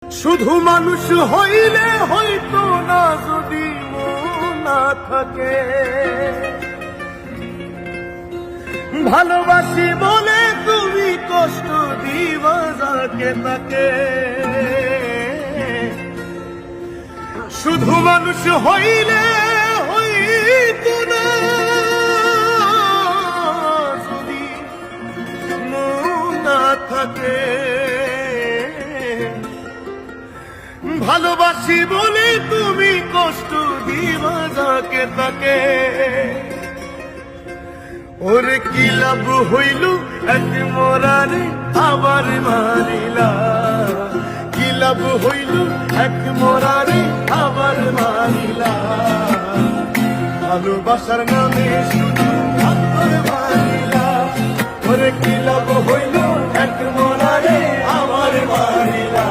শুধু মানুষ হইলে হইতো না যদি মন না থাকে, ভালোবাসি বলে তুমি কষ্ট দিবা যাকে তাকে। শুধু মানুষ হইলে হইতো না যদি মন না থাকে, ভালোবাসি বলে তুমি কষ্ট দিবা যাকে তাকে। ওরে কি লাভ হইল এক মরারে আবার মারিলা, কি লাভ হইল এক মরারে আবার মারিলা। ভালোবাসার নামে শুধু আবার মারিলা, ওরে কি লাভ হইল এক মরারে আবার মারিলা।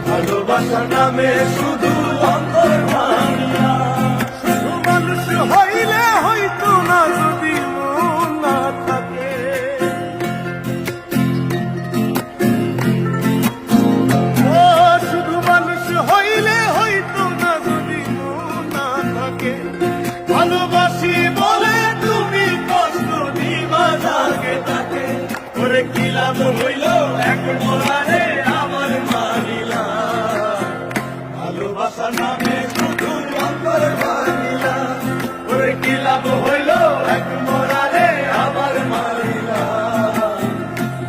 ভালোবাসার নামে শুধু অন্তর ভাঙিয়া। শুধু মানুষ হইলে হইতো না যদি মন না থাকে, ও শুধু মানুষ হইলে হইতো না যদি মন না থাকে। ভালোবাসি বলে তুমি কষ্ট দিবা যাকে তাকে, ওরে কি লাভ হইল এক মরারে আবার মারিলা। ভালোবাসার নামে শুধু অন্তর ভাঙিলা, ওরে কি লাভ হইল এক মরারে আবার মারিলা।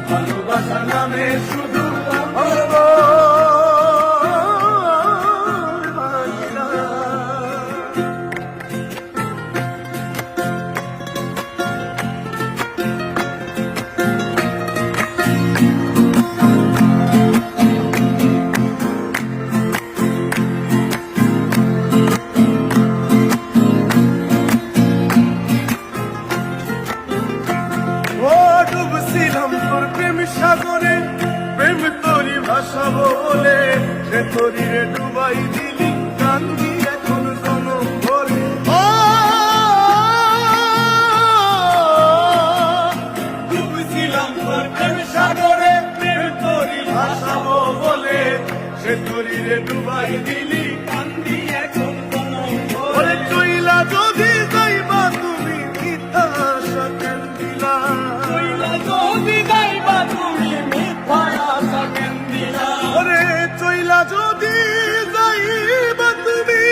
ভালোবাসার নামে শুধু অন্তর ভাঙিলা। ডুবছিলাম তোর প্রেম সাগরে, প্রেম তোরি ভাষা বলে, সে তোরি রে ডুবাই দিলি কান্দি এখন জনম ভরে। ডুবছিলাম তোর প্রেম সাগরে, প্রেম তোরি ভাষা বলে, সে তোরি রে ডুবাই দিলি কান্দি এখন জনম ভরে। চইলা যদি যাইবা তুমি মিথ্যা আশা কেন দিলা, যদি যাইবা তুমি মিথ্যা আশা কেন দিলা। ওরে চইলা যদি যাইবা তুমি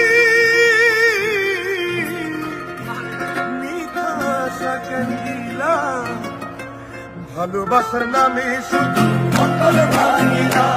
মিথ্যা আশা কেন দিলা। ভালোবাসার নামে শুধু অন্তর ভাঙিলা,